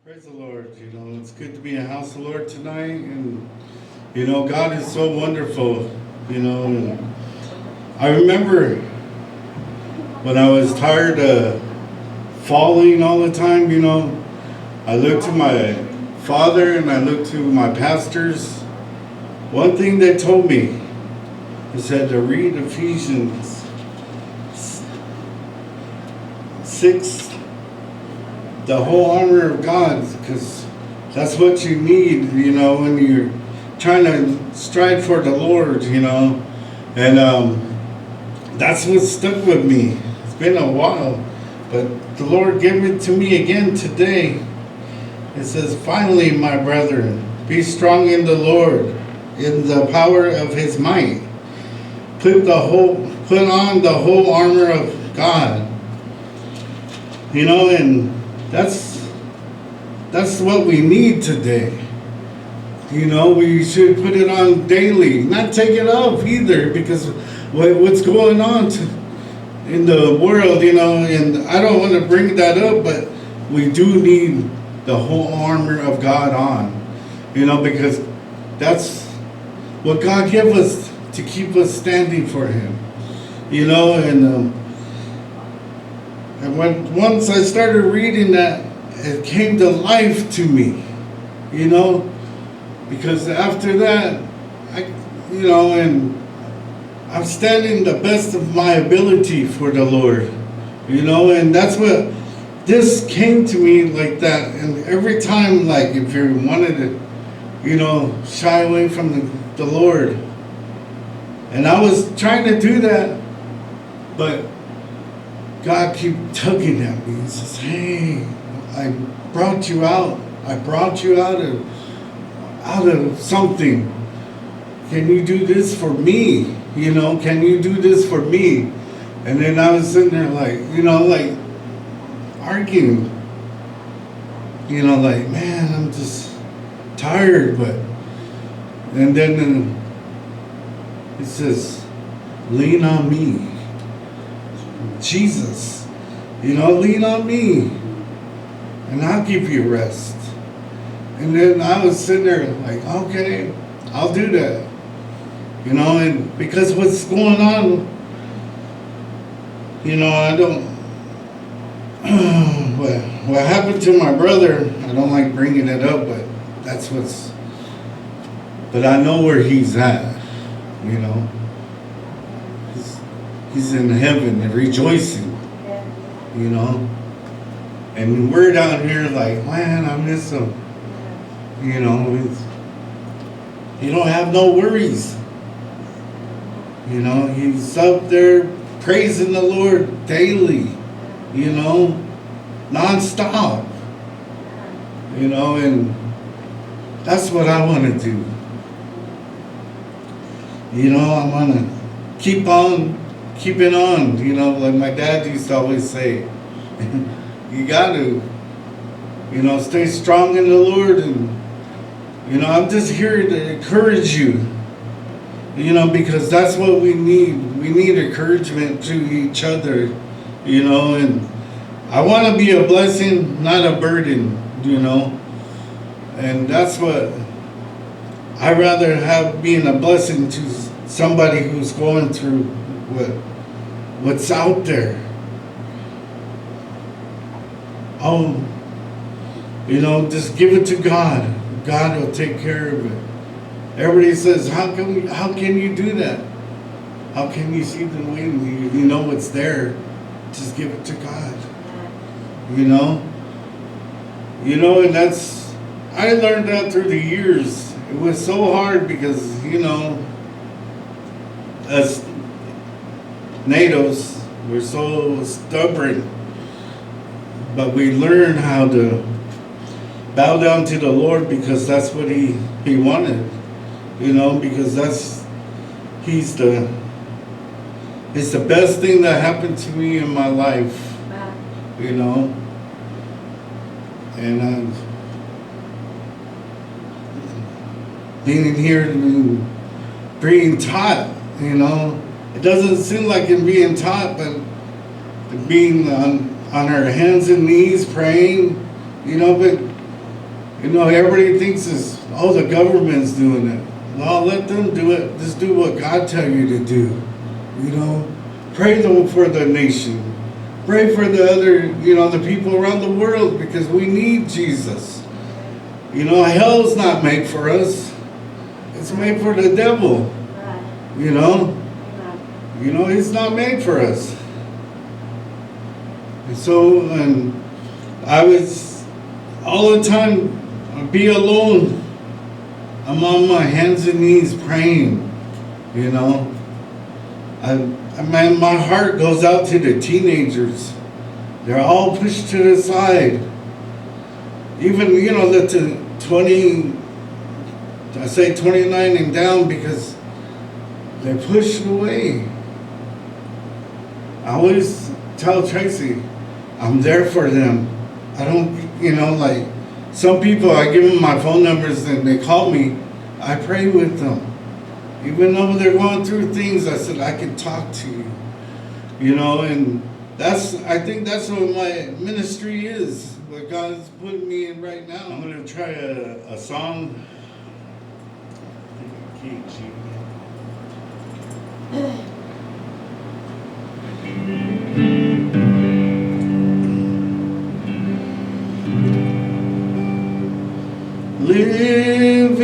Praise the Lord. It's good to be in the house of the Lord tonight. And, God is so wonderful. And I remember when I was tired of falling all the time, I looked to my father and I looked to my pastors. One thing they told me is that to read Ephesians 6, the whole armor of God, because that's what you need, when you're trying to strive for the Lord, and that's what stuck with me. It's been a while, but the Lord gave it to me again today. It says, "Finally, my brethren, be strong in the Lord, in the power of His might. Put on the whole armor of God." And that's what we need today. We should put it on daily, not take it off either, because what's going on in the world, and I don't want to bring that up, but we do need the whole armor of God on, because that's what God gave us to keep us standing for Him, and once I started reading that, it came to life to me, because after that, and I'm standing the best of my ability for the Lord, and that's what this came to me like that. And every time, like, if you wanted to, shy away from the Lord, and I was trying to do that, but God keep tugging at me. He says, "Hey, I brought you out. I brought you out of something. Can you do this for me? Can you do this for me?" And then I was sitting there like arguing. Like, man, I'm just tired. And then it says, "Lean on me. Jesus, lean on me, and I'll give you rest." And then I was sitting there like, okay, I'll do that. And because what's going on, I don't, what happened to my brother, I don't like bringing it up, but but I know where he's at, He's in heaven and rejoicing, and we're down here like, man, I miss him. You don't have no worries. He's up there praising the Lord daily, non-stop, and that's what I want to do. I want to keep on keeping on, like my dad used to always say, you got to, stay strong in the Lord. And, I'm just here to encourage you, because that's what we need. We need encouragement to each other, and I want to be a blessing, not a burden, and that's what I'd rather have, being a blessing to somebody who's going through what's out there. Just give it to God. God will take care of it. Everybody says, how can you do that? How can you see the wind? You know it's there. Just give it to God. And I learned that through the years. It was so hard because, as natives, we're so stubborn, but we learn how to bow down to the Lord because that's what He wanted, because it's the best thing that happened to me in my life, and being here and being taught, it doesn't seem like it being taught, but being on our hands and knees praying, but You know, everybody thinks the government's doing it. Well, let them do it. Just do what God tell you to do. You know, pray for the nation. Pray for the other, the people around the world, because we need Jesus. You know, hell's not made for us. It's made for the devil. You know? It's not made for us. And so, I was all the time, I'd be alone. I'm on my hands and knees praying, you know. My heart goes out to the teenagers. They're all pushed to the side. Even, the 29 and down, because they're pushed away. I always tell Tracy, I'm there for them. I don't, some people, I give them my phone numbers and they call me. I pray with them. Even though they're going through things, I said, I can talk to you. And I think that's what my ministry is, what God's putting me in right now. I'm going to try a song. Living